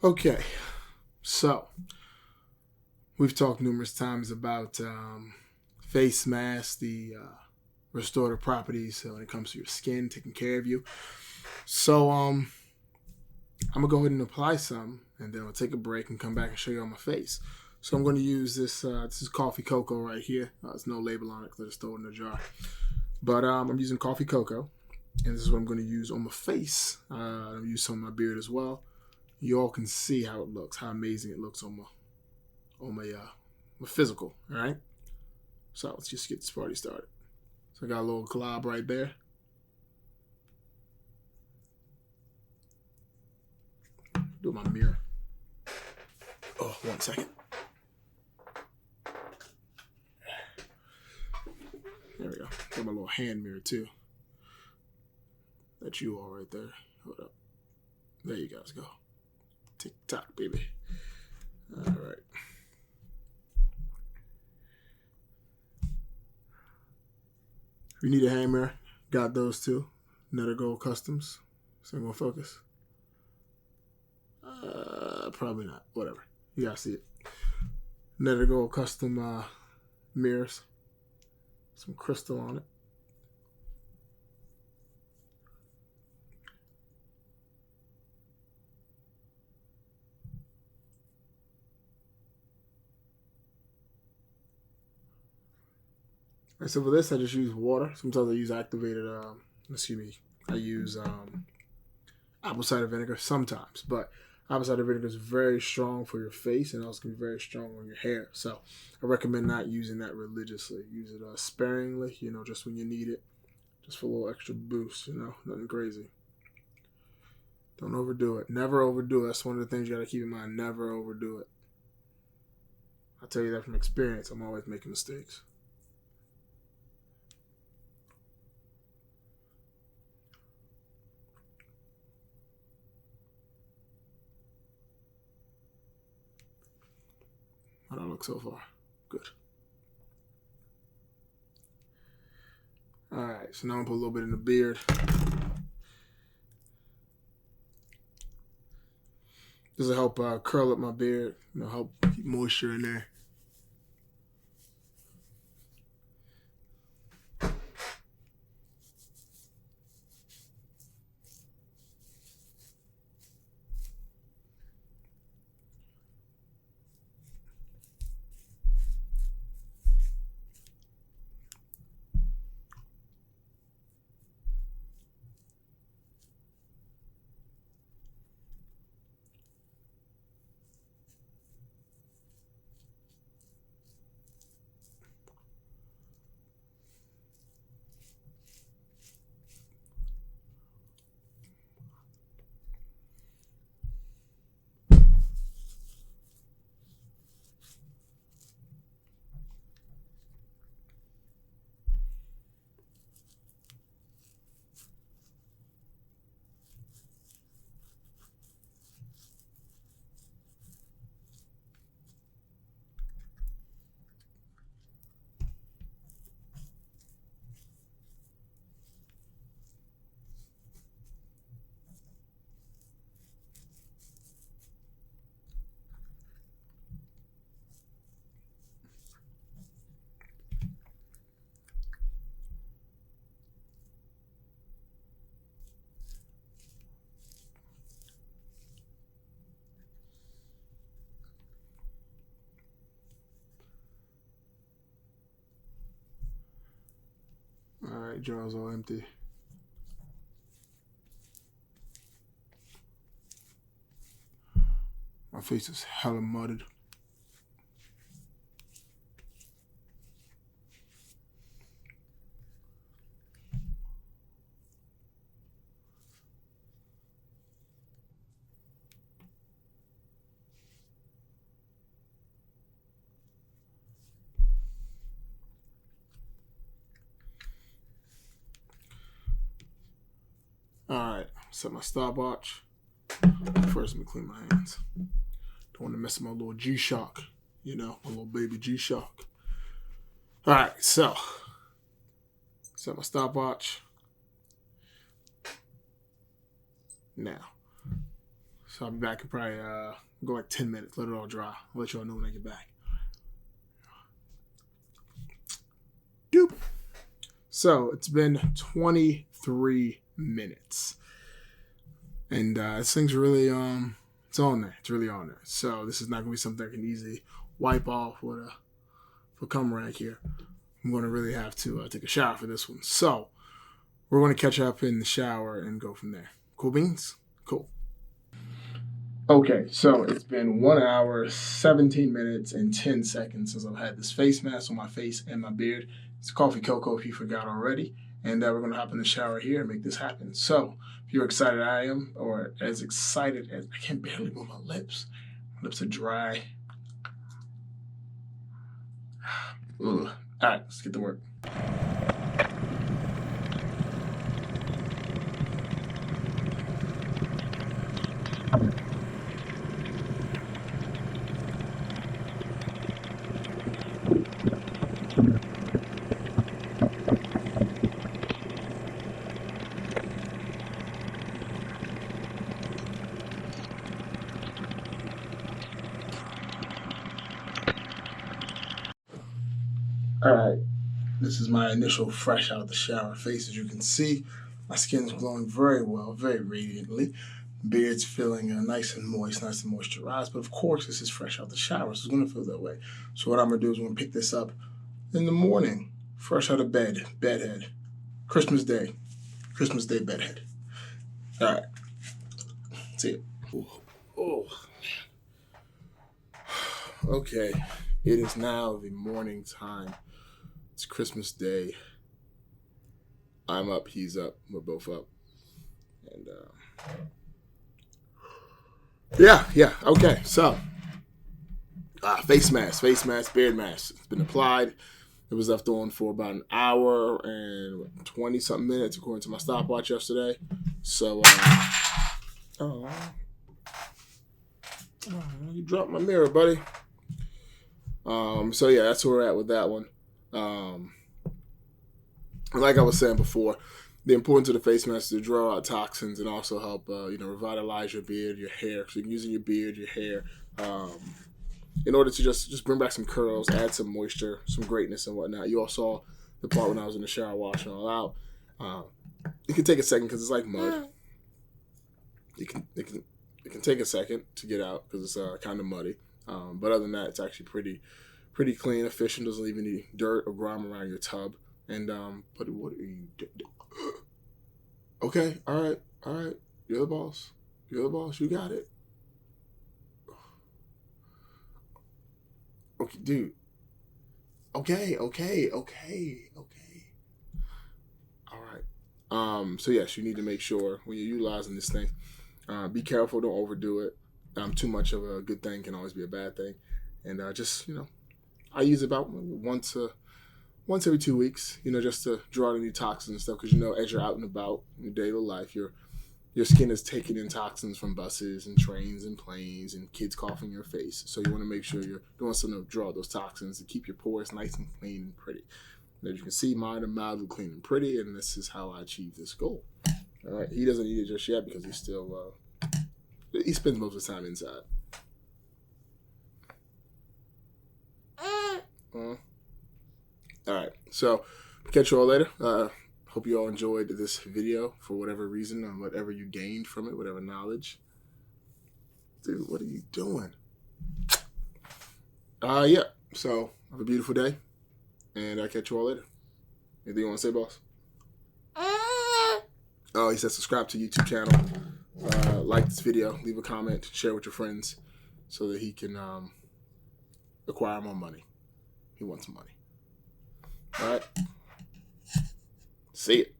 Okay, so we've talked numerous times about face masks, the restorative properties when it comes to your skin, taking care of you. So I'm gonna go ahead and apply some, and then I'll take a break and come back and show you on my face. So I'm going to use this. This is coffee cocoa right here. There's no label on it because I just throw it in a jar. But I'm using coffee cocoa, and this is what I'm going to use on my face. I'll use some on my beard as well. You all can see how it looks, how amazing it looks on my physical. All right. So let's just get this party started. So I got a little glob right there. Do my mirror. Oh, 1 second. There we go. Got my little hand mirror too. That's you all right there. Hold up. There you guys go. Tick tock, baby. All right. If you need a hand mirror, got those too. Netter Gold Customs. Single focus. Probably not. Whatever. You gotta see it. Netter Gold Custom mirrors. Some crystal on it. And so for this, I just use water. Sometimes I use activated, I use apple cider vinegar sometimes. But apple cider vinegar is very strong for your face and also can be very strong on your hair. So I recommend not using that religiously. Use it sparingly, just when you need it. Just for a little extra boost, nothing crazy. Don't overdo it. Never overdo it. That's one of the things you got to keep in mind. Never overdo it. I tell you that from experience. I'm always making mistakes. How do I look so far? Good. Alright, so now I'm going to put a little bit in the beard. This will help curl up my beard, help keep moisture in there. Alright, jar's all empty. My face is hella mudded. Alright, set my stopwatch. First, let me clean my hands. Don't want to mess with my little G-Shock. My little baby G-Shock. Alright, so set my stopwatch. Now, So I'll be back in probably go like 10 minutes. Let it all dry. I'll let y'all know when I get back. Doop. So it's been 23 minutes. And this thing's really, it's on there. It's really on there. So this is not going to be something I can easily wipe off with a cum rag here. I'm going to really have to take a shower for this one. So we're going to catch up in the shower and go from there. Cool beans? Cool. Okay, so it's been 1 hour, 17 minutes, and 10 seconds since I've had this face mask on my face and my beard. It's Coffee Cocoa if you forgot already. And we're going to hop in the shower here and make this happen. So if you're excited I am, or as excited as I can barely move my lips. My lips are dry. Ugh. All right, let's get to work. All right, this is my initial fresh out of the shower face. As you can see, my skin's glowing very well, very radiantly. Beard's feeling nice and moist, nice and moisturized. But of course, this is fresh out the shower, so it's going to feel that way. So what I'm going to do is I'm going to pick this up in the morning, fresh out of bed, bedhead. Christmas Day bedhead. All right, see it. Oh, okay. It is now the morning time. It's Christmas Day. I'm up, he's up, we're both up. And yeah, okay. So face mask, beard mask. It's been applied. It was left on for about an hour and 20 something minutes according to my stopwatch yesterday. So you dropped my mirror, buddy. So yeah, that's where we're at with that one. Like I was saying before, the importance of the face mask is to draw out toxins and also help, revitalize your beard, your hair. So you can use in your beard, your hair, in order to just bring back some curls, add some moisture, some greatness and whatnot. You all saw the part when I was in the shower washing all out. It can take a second because it's like mud. It can take a second to get out because it's kind of muddy. But other than that, it's actually pretty clean, efficient. Doesn't leave any dirt or grime around your tub. And but what are you doing? Okay, all right. You're the boss. You got it. Okay, dude. Okay. All right. So yes, you need to make sure when you're utilizing this thing, be careful. Don't overdo it. Too much of a good thing can always be a bad thing. And I use it about once every 2 weeks, just to draw out any toxins and stuff. Because, as you're out and about in your daily life, your skin is taking in toxins from buses and trains and planes and kids coughing in your face. So you want to make sure you're doing something to draw those toxins to keep your pores nice and clean and pretty. And as you can see, mine are mildly clean and pretty, and this is how I achieve this goal. All right, he doesn't need it just yet because he's still he spends most of the time inside. All right, so catch you all later. Hope you all enjoyed this video for whatever reason and whatever you gained from it, whatever knowledge. Dude, what are you doing? Yeah, so have a beautiful day, and I'll catch you all later. Anything you want to say, boss? Oh, he said subscribe to YouTube channel, like this video, leave a comment, share with your friends so that he can acquire more money. He wants money. All right. See it.